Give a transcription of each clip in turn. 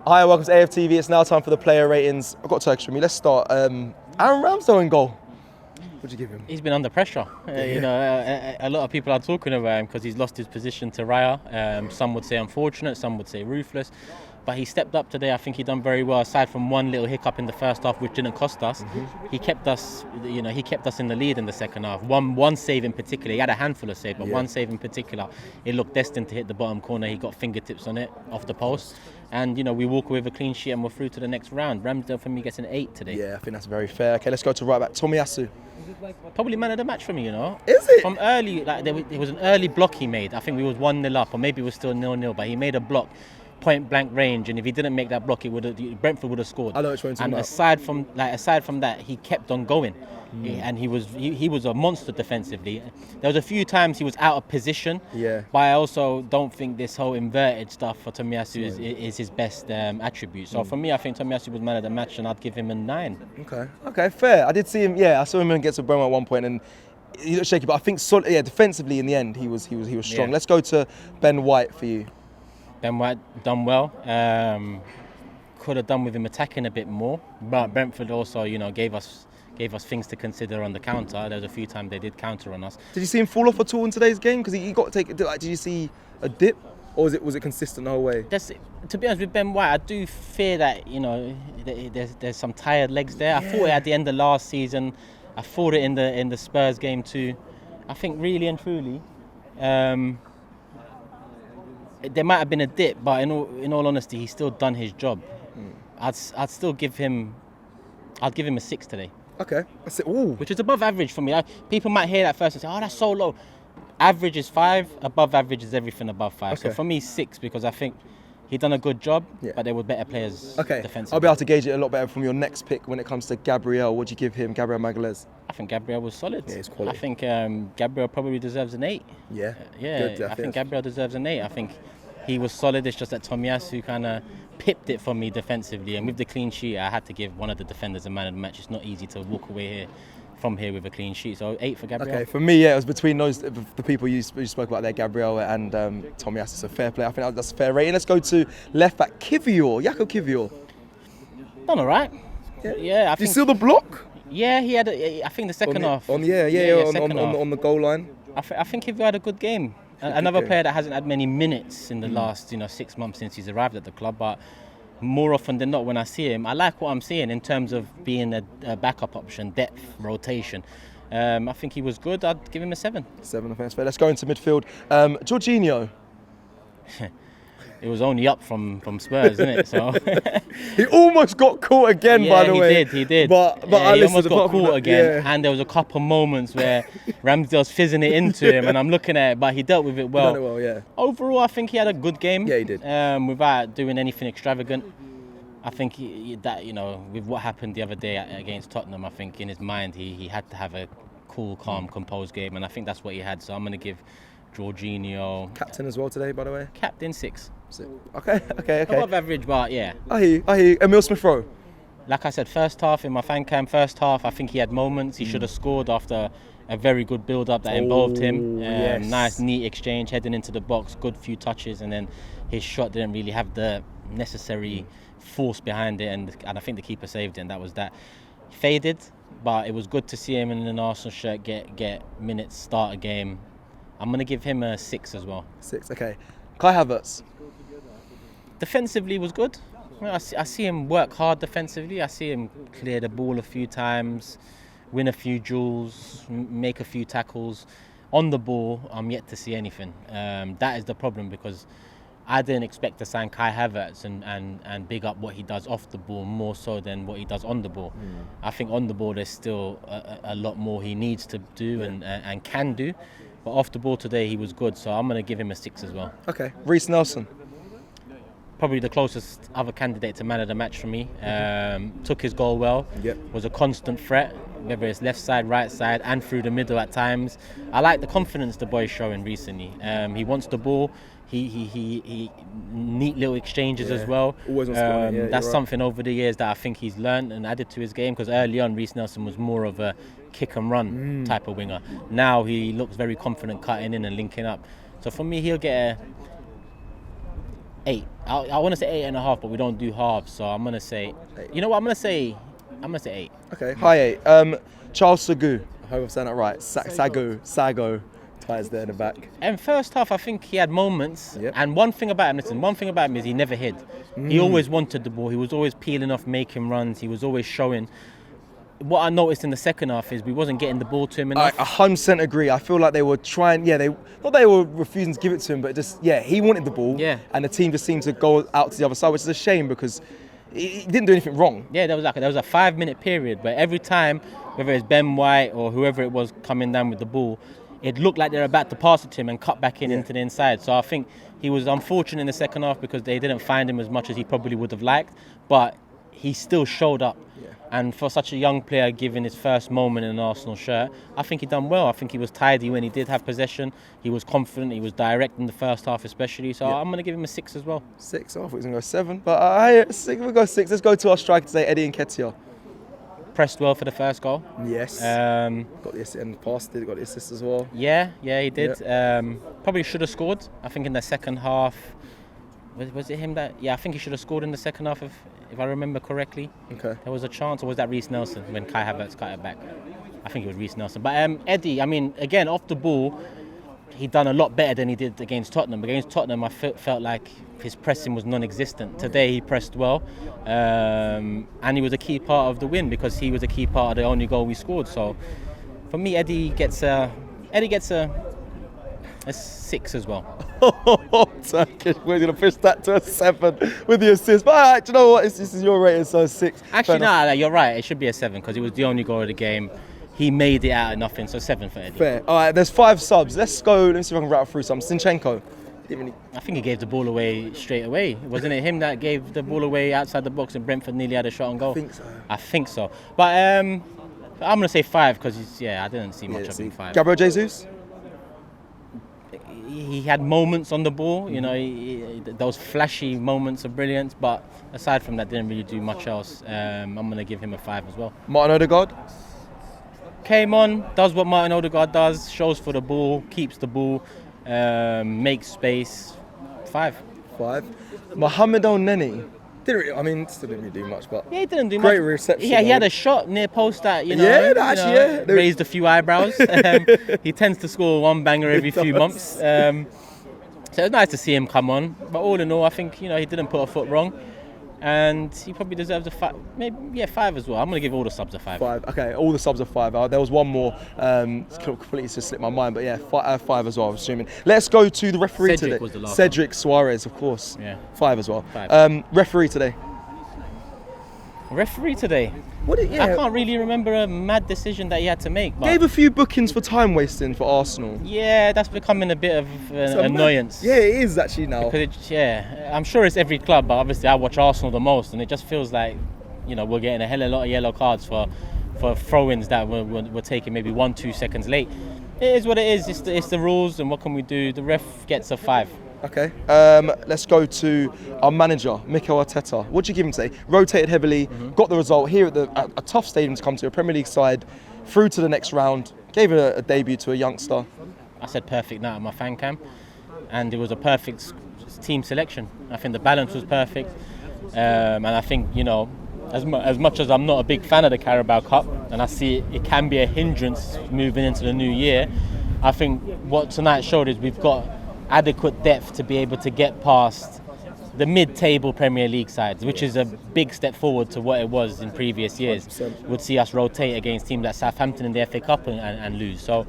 Hi, welcome to AFTV. It's now time for the player ratings. I've got Turkish with me. Let's start. Aaron Ramsdale in goal. What'd you give him? He's been under pressure. You know, a lot of people are talking about him because he's lost his position to Raya. Some would say unfortunate, some would say ruthless. But he stepped up today. I think he done very well. Aside from one little hiccup in the first half, which didn't cost us, he kept us. You know, he kept us in the lead in the second half. One save in particular. He had a handful of saves, but one save in particular, it looked destined to hit the bottom corner. He got fingertips on it off the post, and you know, we walk away with a clean sheet and we're through to the next round. Ramsdale for me gets an 8 today. Yeah, I think that's very fair. Okay, let's go to right back. Tomiyasu. Probably man of the match for me, you know. Is it? From early, like there was an early block he made. I think we was 1-0 up, or maybe it was still 0-0. But he made a block, point blank range, and if he didn't make that block, Brentford would have scored. I know which one you're talking about. Aside from that, he kept on going, and he was a monster defensively. There was a few times he was out of position. Yeah. But I also don't think this whole inverted stuff for Tomiyasu is his best attribute. So for me, I think Tomiyasu was man of the match, and I'd give him a 9. Okay, fair. I did see him. Yeah, I saw him get to Burma at one point, and he looked shaky. But I think, defensively in the end, he was strong. Yeah. Let's go to Ben White for you. Ben White done well. Could have done with him attacking a bit more, but Brentford also, you know, gave us things to consider on the counter. There was a few times they did counter on us. Did you see him fall off at all in today's game? Because he got to take. Like, did you see a dip, or was it consistent the whole way? To be honest with Ben White, I do fear that, you know, there's some tired legs there. I thought it at the end of last season. I thought it in the Spurs game too. I think really and truly, there might have been a dip, but in all honesty, he's still done his job. I'd still give him. I'd give him a 6 today. Okay, that's it. Ooh. Which is above average for me. People might hear that first and say, "Oh, that's so low." Average is 5. Above average is everything above 5. Okay. So for me, 6 because I think he done a good job, but there were better players defensively. I'll be able to gauge it a lot better from your next pick when it comes to Gabriel. What do you give him, Gabriel Magalhaes? I think Gabriel was solid. Yeah, he's quality. I think Gabriel probably deserves an 8. Yeah. Yeah. Good, I think Gabriel deserves an 8. I think he was solid. It's just that Tomiyasu kind of pipped it for me defensively, and with the clean sheet, I had to give one of the defenders a man of the match. It's not easy to walk away from here with a clean sheet. So 8 for Gabriel. Okay, for me, it was between the people you spoke about there, Gabriel and Tomiyasu. So fair play. I think that's a fair rating. Let's go to left back Kiwior, Jakub Kiwior. Done all right. Yeah. Did you see the block? Yeah, he had. I think the second half. On the goal line. I think Kiwior had a good game. Another player that hasn't had many minutes in the last 6 months since he's arrived at the club, but more often than not when I see him, I like what I'm seeing in terms of being a backup option, depth, rotation. I think he was good. I'd give him a 7. 7, I think that's fair. Let's go into midfield. Jorginho. It was only up from Spurs, isn't it? So he almost got caught again, by the way. He did. But he almost got caught again. And there was a couple moments where Ramsdale's fizzing it into him, and I'm looking at it, but he dealt with it well. Overall, I think he had a good game. Yeah, he did. Without doing anything extravagant. I think with what happened the other day against Tottenham, I think in his mind he had to have a cool, calm, composed game, and I think that's what he had. So I'm going to give Jorginho. Captain as well today, by the way. Captain 6. Okay. Above average, but yeah. I hear you. Emil Smith-Rowe. Like I said, first half in my fan cam, I think he had moments. He should have scored after a very good build-up that involved him. Yes. Nice, neat exchange, heading into the box, good few touches, and then his shot didn't really have the necessary force behind it, and I think the keeper saved it, and that was that. Faded, but it was good to see him in an Arsenal shirt get minutes, start a game. I'm going to give him a 6 as well. 6, okay. Kai Havertz. Defensively was good. I see him work hard defensively. I see him clear the ball a few times, win a few duels, make a few tackles. On the ball, I'm yet to see anything. That is the problem, because I didn't expect to sign Kai Havertz and big up what he does off the ball more so than what he does on the ball. I think on the ball there's still a lot more he needs to do and can do. But off the ball today he was good, so I'm going to give him a 6 as well. Okay. Reiss Nelson. Probably the closest other candidate to man of the match for me. Took his goal well. Was a constant threat, whether it's left side, right side, and through the middle at times. I like the confidence the boy's showing recently. He wants the ball. He neat little exchanges as well. Always wants to go. That's something over the years that I think he's learned and added to his game, because early on Reiss Nelson was more of a kick and run type of winger. Now he looks very confident cutting in and linking up. So for me, he'll get a 8. I want to say 8.5, but we don't do halves, so I'm gonna say. You know what? I'm gonna say 8. Okay, high 8. Charles Sagoe. I hope I'm saying that right. Sagoe. Ties there in the back. And first half, I think he had moments. Yep. And one thing about him is he never hid. He always wanted the ball. He was always peeling off, making runs. He was always showing. What I noticed in the second half is we wasn't getting the ball to him enough. I 100% agree. I feel like they were trying. Yeah, they were refusing to give it to him, but just he wanted the ball. Yeah. And the team just seemed to go out to the other side, which is a shame because he didn't do anything wrong. Yeah, there was a 5-minute period, but every time, whether it's Ben White or whoever it was coming down with the ball, it looked like they were about to pass it to him and cut back into the inside. So I think he was unfortunate in the second half because they didn't find him as much as he probably would have liked, but he still showed up. Yeah. And for such a young player, given his first moment in an Arsenal shirt, I think he done well. I think he was tidy when he did have possession. He was confident. He was direct in the first half especially. So I'm going to give him a 6 as well. 6? I thought he was going to go 7. But 6, we'll go 6. Let's go to our striker today, Eddie Nketiah. Pressed well for the first goal. Yes. Got the assist and passed it, got the assist as well. Yeah, he did. Yeah. Probably should have scored. I think in the second half. Was it him that? Yeah, I think he should have scored in the second half, if I remember correctly. Okay. There was a chance, or was that Reiss Nelson when Kai Havertz cut it back? I think it was Reiss Nelson. But Eddie, I mean, again, off the ball, he done a lot better than he did against Tottenham. Against Tottenham, I felt like his pressing was non-existent. Today, he pressed well, and he was a key part of the win because he was a key part of the only goal we scored. So, for me, Eddie gets a 6 as well. Turkish, we're going to push that to a 7 with the assist. But all right, do you know what? This is your rating, so 6. Actually, no, you're right. It should be a 7 because it was the only goal of the game. He made it out of nothing, so 7 for Eddie. Fair. All right, there's 5 subs. Let's go. Let me see if I can rattle through some. Zinchenko. I think he gave the ball away straight away. Wasn't it him that gave the ball away outside the box and Brentford nearly had a shot on goal? I think so. But I'm going to say 5 because, I didn't see much of him. 5. Gabriel Jesus? He had moments on the ball, those flashy moments of brilliance, but aside from that, didn't really do much else. I'm going to give him a 5 as well. Martin Odegaard? Came on, does what Martin Odegaard does, shows for the ball, keeps the ball, makes space. 5. Mohamed El-Neni? Still didn't really do much, but he didn't do great much. reception. Yeah, he had a shot near post that raised a few eyebrows. He tends to score one banger every few months. So it's nice to see him come on. But all in all, I think he didn't put a foot wrong, and he probably deserves a 5. Maybe 5 as well. I'm going to give all the subs a 5. 5. Okay, all the subs are 5. There was one more. Completely just slipped my mind, but 5 as well. I'm assuming. Let's go to the referee Cedric today. Was the last Cedric one. Suarez, of course. Yeah. 5 as well. 5. Referee today. Referee today. I can't really remember a mad decision that he had to make. But gave a few bookings for time wasting for Arsenal. Yeah, that's becoming a bit of an annoyance. Yeah, it is actually now. Because I'm sure it's every club, but obviously I watch Arsenal the most, and it just feels like we're getting a hell of a lot of yellow cards for throw-ins that were taken maybe 1-2 seconds late. It is what it is. It's the rules, and what can we do? The ref gets a 5. Okay, let's go to our manager, Mikel Arteta. What did you give him today? Rotated heavily, got the result here at a tough stadium to come to, a Premier League side, through to the next round, gave a debut to a youngster. I said perfect night at my fan camp, and it was a perfect team selection. I think the balance was perfect, and I think, as much as I'm not a big fan of the Carabao Cup, and I see it can be a hindrance moving into the new year, I think what tonight showed is we've got adequate depth to be able to get past the mid-table Premier League sides, which is a big step forward to what it was in previous years. 100%. Would see us rotate against teams like Southampton in the FA Cup and lose. So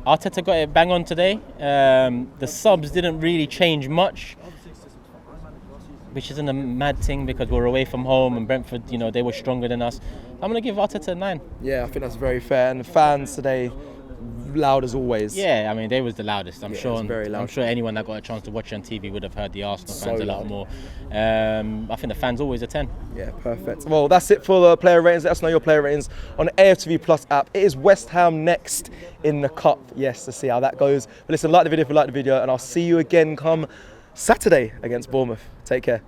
Arteta got it bang on today. The subs didn't really change much, which isn't a mad thing because we're away from home and Brentford, they were stronger than us. I'm going to give Arteta a 9. Yeah, I think that's very fair. And the fans today, loud as always. Yeah, they was the loudest. I'm sure. Very loud. I'm sure anyone that got a chance to watch it on TV would have heard the Arsenal fans a lot more. I think the fans always a 10. Yeah, perfect. Well, that's it for the player ratings. Let us know your player ratings on the AFTV Plus app. It is West Ham next in the cup. Yes, to see how that goes. But listen, like the video if you like the video, and I'll see you again come Saturday against Bournemouth. Take care.